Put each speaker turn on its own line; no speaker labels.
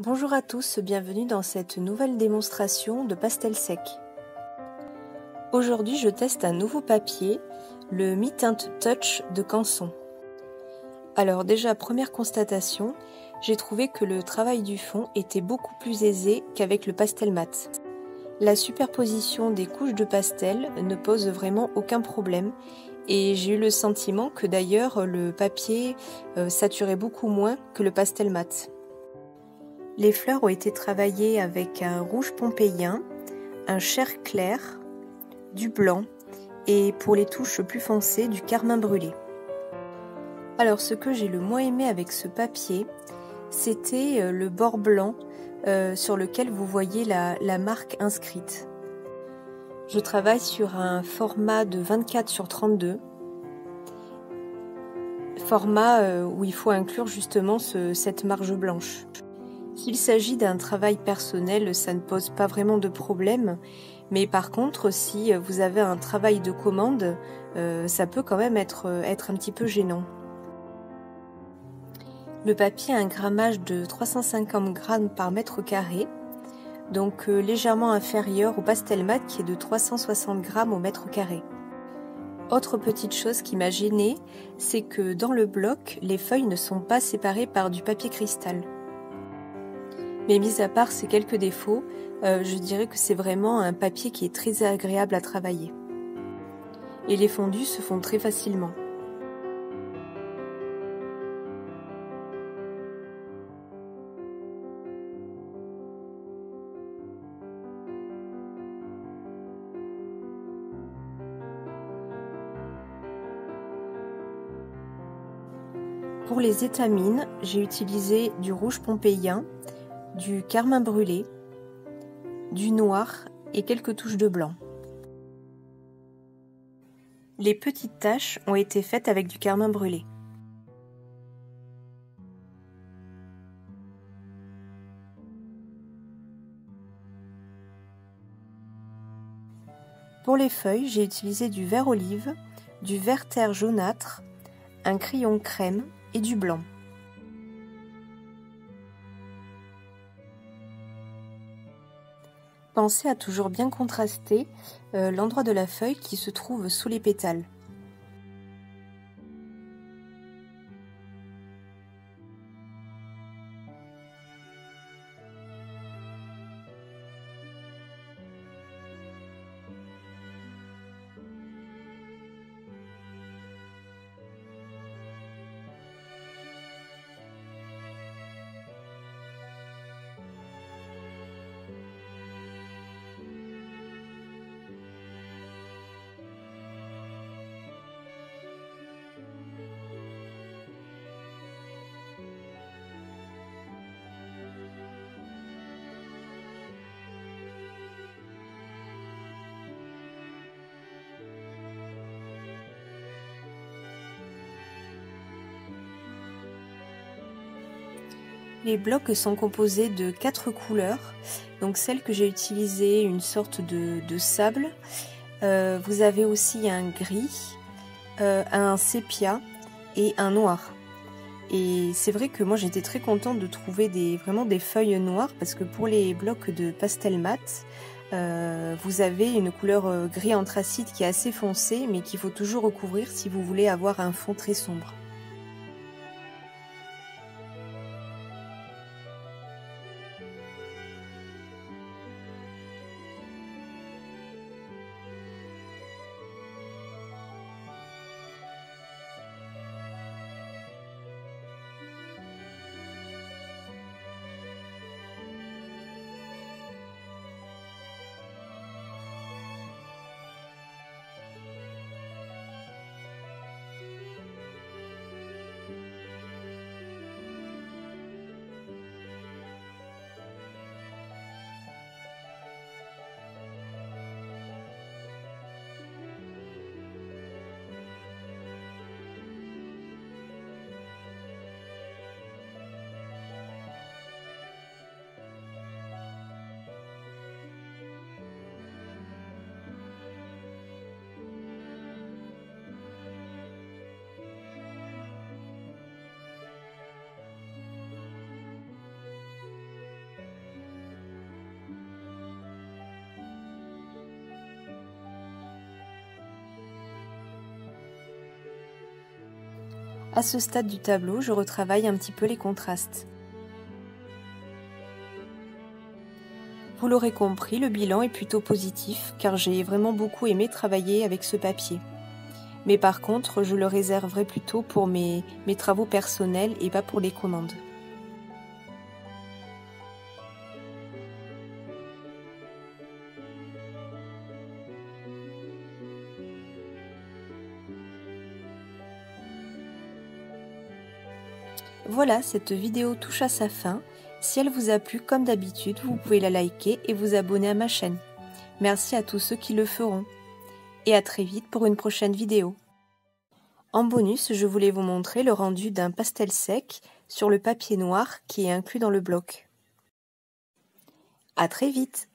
Bonjour à tous, bienvenue dans cette nouvelle démonstration de pastel sec. Aujourd'hui, je teste un nouveau papier, le Mi-Tint Touch de Canson. Alors déjà, première constatation, j'ai trouvé que le travail du fond était beaucoup plus aisé qu'avec le pastel mat. La superposition des couches de pastel ne pose vraiment aucun problème et j'ai eu le sentiment que d'ailleurs le papier saturait beaucoup moins que le pastel mat. Les fleurs ont été travaillées avec un rouge pompéien, un chair clair, du blanc et pour les touches plus foncées du carmin brûlé. Alors ce que j'ai le moins aimé avec ce papier, c'était le bord blanc sur lequel vous voyez la marque inscrite. Je travaille sur un format de 24/32, format où il faut inclure justement cette marge blanche. S'il s'agit d'un travail personnel, ça ne pose pas vraiment de problème, mais par contre, si vous avez un travail de commande, ça peut quand même être un petit peu gênant. Le papier a un grammage de 350 grammes par mètre carré, donc légèrement inférieur au pastel mat qui est de 360 grammes au mètre carré. Autre petite chose qui m'a gênée, c'est que dans le bloc, les feuilles ne sont pas séparées par du papier cristal. Mais mis à part ces quelques défauts, je dirais que c'est vraiment un papier qui est très agréable à travailler. Et les fondus se font très facilement. Pour les étamines, j'ai utilisé du rouge pompéien, du carmin brûlé, du noir et quelques touches de blanc. Les petites taches ont été faites avec du carmin brûlé. Pour les feuilles, j'ai utilisé du vert olive, du vert terre jaunâtre, un crayon crème et du blanc. Pensez à toujours bien contraster l'endroit de la feuille qui se trouve sous les pétales. Les blocs sont composés de 4 couleurs, donc celle que j'ai utilisée, une sorte de sable. Vous avez aussi un gris, un sépia et un noir. Et c'est vrai que moi j'étais très contente de trouver vraiment des feuilles noires parce que pour les blocs de pastel mat, vous avez une couleur gris anthracite qui est assez foncée mais qu'il faut toujours recouvrir si vous voulez avoir un fond très sombre. À ce stade du tableau, je retravaille un petit peu les contrastes. Vous l'aurez compris, le bilan est plutôt positif car j'ai vraiment beaucoup aimé travailler avec ce papier. Mais par contre, je le réserverai plutôt pour mes travaux personnels et pas pour les commandes. Voilà, cette vidéo touche à sa fin. Si elle vous a plu, comme d'habitude, vous pouvez la liker et vous abonner à ma chaîne. Merci à tous ceux qui le feront. Et à très vite pour une prochaine vidéo. En bonus, je voulais vous montrer le rendu d'un pastel sec sur le papier noir qui est inclus dans le bloc. À très vite!